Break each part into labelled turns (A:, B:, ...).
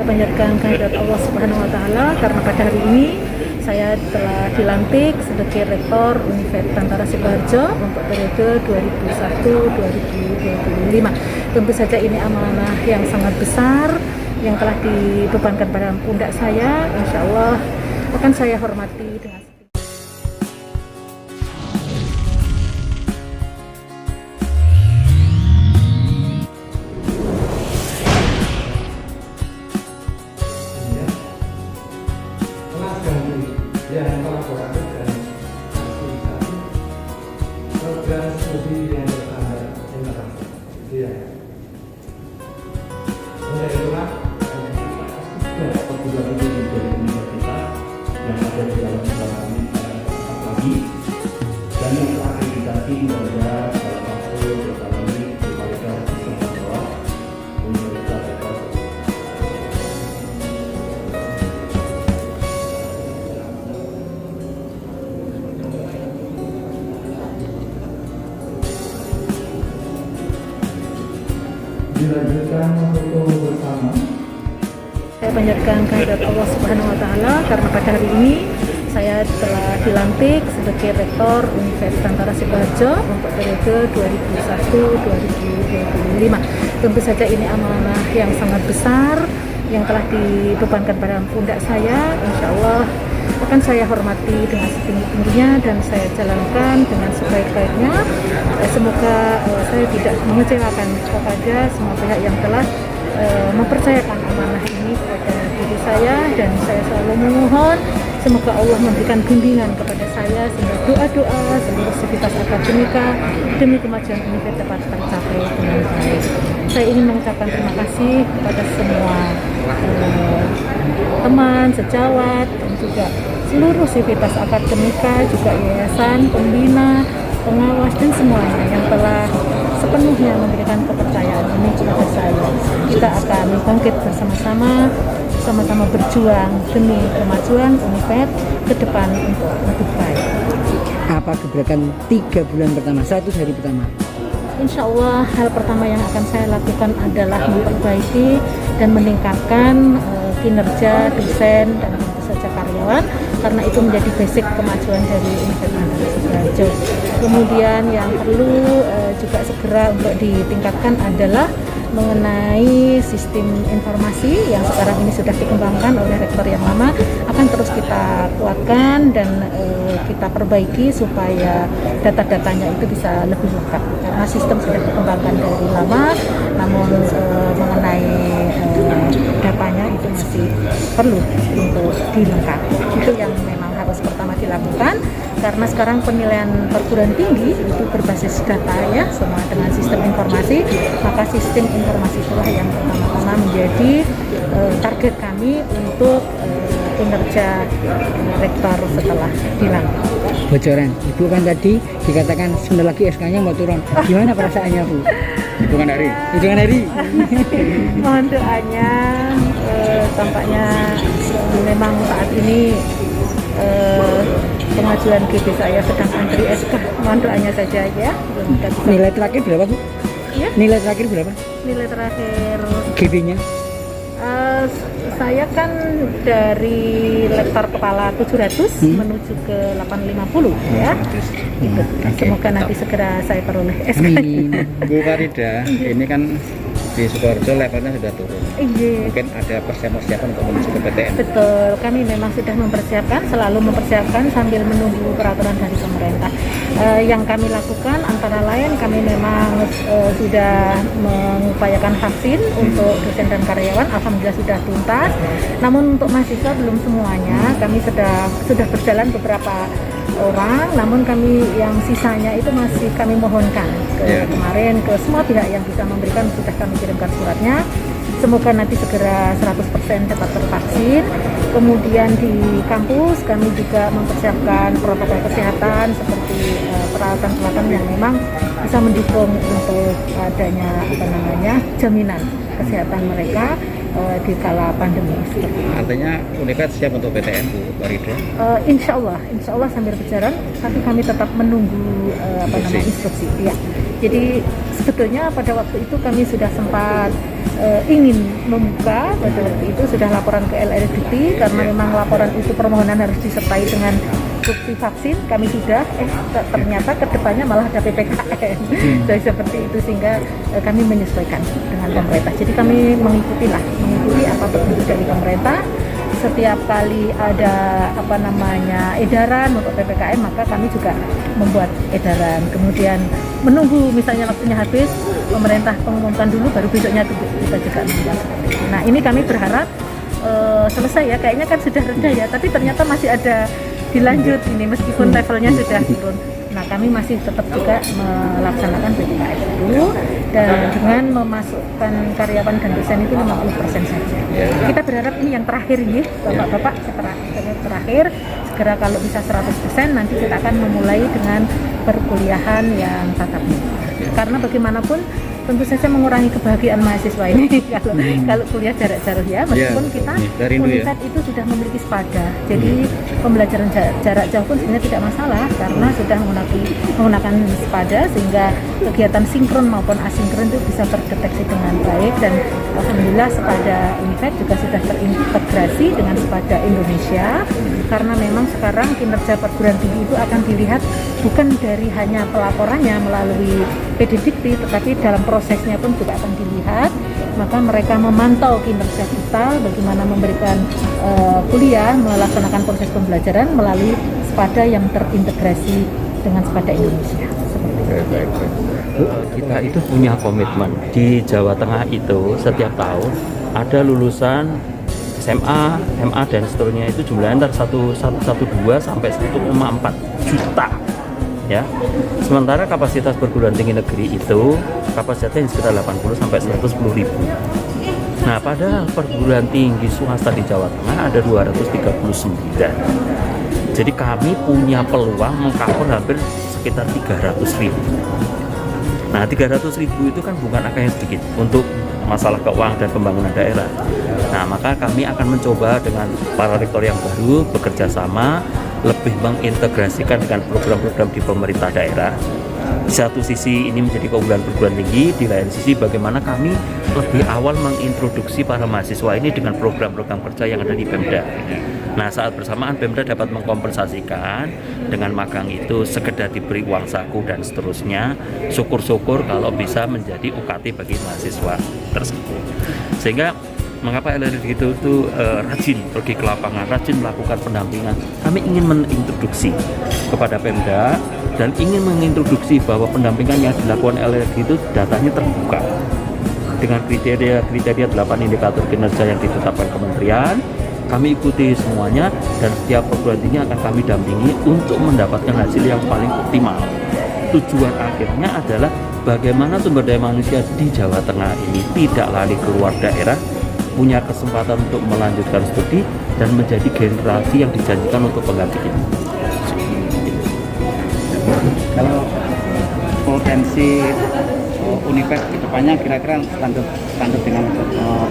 A: Panjatkan kehadirat Allah Subhanahu wa Ta'ala karena pada hari ini saya telah dilantik sebagai Rektor Universitas Tantara Sidoarjo untuk periode 2021-2025. Tentu saja ini amanah yang sangat besar yang telah dibebankan pada pundak saya. Insya Allah akan saya hormati dengan
B: yang kolaboratif dan fasilitasi program studi yang berstandar internasional. Itu ya. Oleh itulah tiga perguruan tinggi dari universitas yang ada di dalam negara ini lagi dan yang terakreditasi pada dalam waktu dalam ini divalidasi sistem bawah Universitas Sidoarjo. Dilanjutkan foto bersama.
A: Saya panjatkan kehadirat Allah Subhanahu wa Ta'ala karena pada hari ini saya telah dilantik sebagai Rektor Universitas Tantara Sidoarjo untuk periode 2021-2025. Tentu saja ini amanah yang sangat besar yang telah dibebankan pada pundak saya. Insya Allah akan saya hormati dengan setinggi-tingginya dan saya jalankan dengan sebaik-baiknya. Semoga saya tidak mengecewakan kepada semua pihak yang telah mempercayakan amanah ini kepada diri saya, dan saya selalu memohon semoga Allah memberikan bimbingan kepada saya sehingga doa-doa seluruh sivitas akademika demi kemajuan universitas dapat tercapai dengan baik. Saya ingin mengucapkan terima kasih kepada semua teman, sejawat, dan juga seluruh sivitas akademika, juga yayasan, pembina, pengawas, dan semuanya yang telah sepenuhnya memberikan kepercayaan ini kepada saya. Kita akan bangkit bersama-sama, sama-sama berjuang demi kemajuan Univet ke depan untuk lebih baik.
C: Apa gebrakan 3 bulan pertama, 100 hari pertama?
A: Insya Allah hal pertama yang akan saya lakukan adalah memperbaiki dan meningkatkan kinerja dosen dan tentu saja karyawan, karena itu menjadi basic kemajuan dari Universitas Tantara Sidoarjo. Kemudian yang perlu juga segera untuk ditingkatkan adalah mengenai sistem informasi yang sekarang ini sudah dikembangkan oleh rektor yang lama, akan terus kita kuatkan dan kita perbaiki supaya data-datanya itu bisa lebih lengkap, karena sistem sudah dikembangkan dari lama, namun mengenai datanya itu masih perlu untuk dilengkapi. Itu yang memang harus pertama dilakukan, karena sekarang penilaian perguruan tinggi itu berbasis data ya, semua dengan sistem informasi, maka sistem informasi itulah yang pertama-tama menjadi target kami untuk kinerja rektor setelah dilantik.
C: Bocoran, Ibu kan tadi dikatakan sebentar lagi SK-nya mau turun. Gimana perasaannya, Bu? Hitungan hari.
A: Mohon doanya, tampaknya memang saat ini pengajuan GB saya sedang antri SK. Mohon doanya saja ya.
C: Nilai terakhir berapa, Bu?
A: Ya?
C: Nilai terakhir berapa?
A: Nilai terakhir
C: GB-nya?
A: saya kan dari lektor kepala 700 menuju ke 850 ya. Gitu. Semoga nanti segera saya peroleh SK.
D: Bu Farida, ini kan di Sidoarjo levelnya sudah turun.
A: Iya.
D: Mungkin ada persiapan untuk menuju ke PTN.
A: Betul, kami memang sudah mempersiapkan, selalu mempersiapkan sambil menunggu peraturan dari pemerintah. Yang kami lakukan antara lain kami memang sudah mengupayakan vaksin untuk dosen dan karyawan, alhamdulillah sudah tuntas. Namun untuk mahasiswa belum semuanya, kami sudah berjalan beberapa orang, namun kami yang sisanya itu masih kami mohonkan kemarin ke semua pihak yang bisa memberikan, sudah kami kirimkan suratnya. Semoga nanti segera 100% dapat tervaksin. Kemudian di kampus kami juga mempersiapkan protokol kesehatan seperti peralatan-peralatan yang memang bisa mendukung untuk adanya jaminan kesehatan mereka di kala pandemi.
D: Artinya Univet siap untuk PTN, Bu Farida?
A: Insya Allah sambil berjalan, tapi kami tetap menunggu instruksi. Ya. Jadi sebetulnya pada waktu itu kami sudah sempat ingin membuka, pada waktu itu sudah laporan ke LLDT karena memang laporan itu permohonan harus disertai dengan bukti vaksin. Kami sudah, ternyata kedepannya malah ada PPKM. Jadi seperti itu sehingga kami menyesuaikan dengan pemerintah. Jadi kami mengikuti apa petunjuk dari pemerintah. Setiap kali ada edaran untuk PPKM, maka kami juga membuat edaran. Kemudian menunggu misalnya waktunya habis, pemerintah mengumumkan dulu, baru besoknya kita juga membuat. Nah ini kami berharap selesai ya, kayaknya kan sudah reda ya, tapi ternyata masih ada dilanjut ini meskipun levelnya sudah turun. Nah kami masih tetap juga melaksanakan PPKM dulu dan dengan memasukkan karyawan dan dosen itu 50% saja. Kita berharap ini yang terakhir ini, Bapak-bapak, terakhir segera kalau bisa 100%, nanti kita akan memulai dengan perkuliahan yang tatap muka. Karena bagaimanapun tentu saja mengurangi kebahagiaan mahasiswa ini kalau kuliah jarak jauh ya, meskipun kita Univet itu sudah memiliki SPADA, jadi pembelajaran jarak jauh pun sebenarnya tidak masalah karena sudah menggunakan SPADA sehingga kegiatan sinkron maupun asinkron itu bisa terdeteksi dengan baik. Dan alhamdulillah SPADA Univet juga sudah terintegrasi dengan SPADA Indonesia, karena memang sekarang kinerja perguruan tinggi itu akan dilihat bukan dari hanya pelaporannya melalui PDDikti, tetapi dalam prosesnya pun juga akan dilihat. Maka mereka memantau kinerja kita, bagaimana memberikan kuliah, melaksanakan proses pembelajaran melalui SPADA yang terintegrasi dengan SPADA Indonesia.
E: Baik. Kita itu punya komitmen di Jawa Tengah itu setiap tahun ada lulusan SMA, MA dan seterusnya itu jumlahnya antara 1,2 sampai 1,4 juta. Ya. Sementara kapasitas perguruan tinggi negeri itu kapasitasnya sekitar 80 sampai 110 ribu. Nah, pada perguruan tinggi swasta di Jawa Tengah ada 239. Jadi kami punya peluang mengcover hampir sekitar 300 ribu. Nah, 300 ribu itu kan bukan angka yang sedikit untuk masalah keuangan dan pembangunan daerah. Nah, maka kami akan mencoba dengan para rektor yang baru bekerja sama lebih mengintegrasikan dengan program-program di pemerintah daerah. Di satu sisi ini menjadi keunggulan perguruan tinggi, di lain sisi bagaimana kami lebih awal mengintroduksi para mahasiswa ini dengan program-program kerja yang ada di Pemda. Nah, saat bersamaan Pemda dapat mengkompensasikan dengan magang itu sekedar diberi uang saku dan seterusnya. Syukur-syukur kalau bisa menjadi UKT bagi mahasiswa tersebut. Sehingga mengapa LLD itu rajin pergi ke lapangan, rajin melakukan pendampingan. Kami ingin mengintroduksi kepada Pemda dan ingin mengintroduksi bahwa pendampingan yang dilakukan LLD itu datanya terbuka dengan kriteria 8 indikator kinerja yang ditetapkan kementerian. Kami ikuti semuanya dan setiap perguruan tinggi akan kami dampingi untuk mendapatkan hasil yang paling optimal. Tujuan akhirnya adalah bagaimana sumber daya manusia di Jawa Tengah ini tidak lari keluar daerah, punya kesempatan untuk melanjutkan studi dan menjadi generasi yang dijanjikan untuk penggantinya.
C: Kalau potensi Univet ke depannya kira-kira standar dengan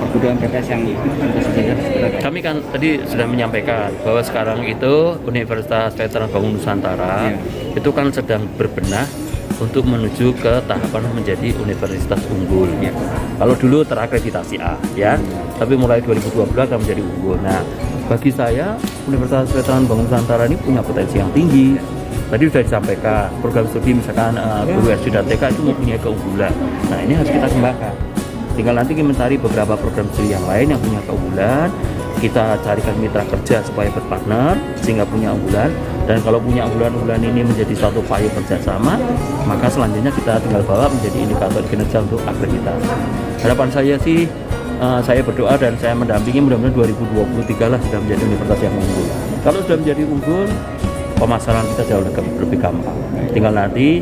C: perguruan BPS yang tentu saja
E: Kami kan tadi sudah menyampaikan bahwa sekarang itu Universitas Veteran Bangun Nusantara itu kan sedang berbenah untuk menuju ke tahapan menjadi universitas unggul. Kalau dulu terakreditasi A, ya, tapi mulai 2012 akan menjadi unggul. Nah, bagi saya Universitas Veteran Bangun Nusantara ini punya potensi yang tinggi. Tadi sudah disampaikan program studi misalkan guru SD dan TK itu mempunyai keunggulan. Nah, ini harus kita kembangkan. Tinggal nanti kita mencari beberapa program studi yang lain yang punya keunggulan. Kita carikan mitra kerja supaya berpartner sehingga punya unggulan. Dan kalau punya unggulan-unggulan ini menjadi satu payung kerjasama, maka selanjutnya kita tinggal bawa menjadi indikator kinerja untuk akreditasi. Harapan saya sih, saya berdoa dan saya mendampingi mudah-mudahan 2023 lah sudah menjadi universitas yang unggul. Kalau sudah menjadi unggul, pemasaran kita jauh lebih gampang. Tinggal nanti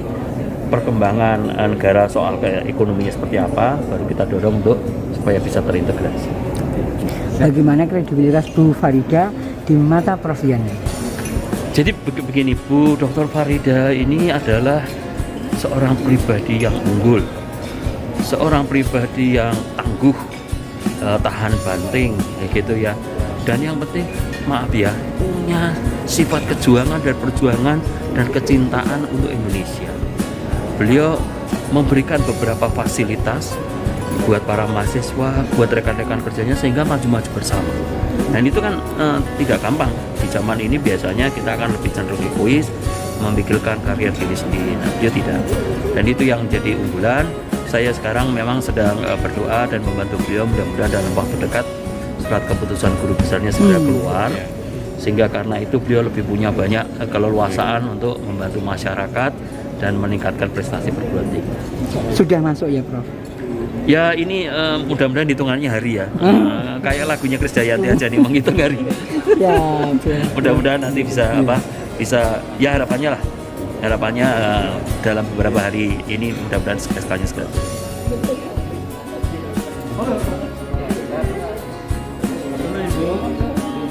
E: perkembangan negara soal ekonominya seperti apa, baru kita dorong untuk supaya bisa terintegrasi.
C: Bagaimana kredibilitas Bu Farida di mata Prof Yani?
E: Jadi begini, Bu Dr. Farida ini adalah seorang pribadi yang unggul, seorang pribadi yang tangguh, tahan banting, gitu ya. Dan yang penting, maaf ya, punya sifat kejuangan dan perjuangan dan kecintaan untuk Indonesia. Beliau memberikan beberapa fasilitas buat para mahasiswa, buat rekan-rekan kerjanya sehingga maju-maju bersama. Dan itu kan tidak gampang. Di zaman ini biasanya kita akan lebih cenderung egois, memikirkan karier diri sendiri. Nah, dia tidak. Dan itu yang jadi unggulan. Saya sekarang memang sedang berdoa dan membantu beliau, mudah-mudahan dalam waktu dekat surat keputusan guru besarnya segera keluar. Sehingga karena itu beliau lebih punya banyak keleluasaan untuk membantu masyarakat dan meningkatkan prestasi perguruan tinggi.
C: Sudah masuk ya Prof?
E: Ya ini mudah-mudahan hitungannya hari ya. Kayak lagunya Krisdayanti aja nih menghitung hari.
C: Ya,
E: Mudah-mudahan nanti bisa bisa ya harapannya dalam beberapa hari ini mudah-mudahan SK-nya segera.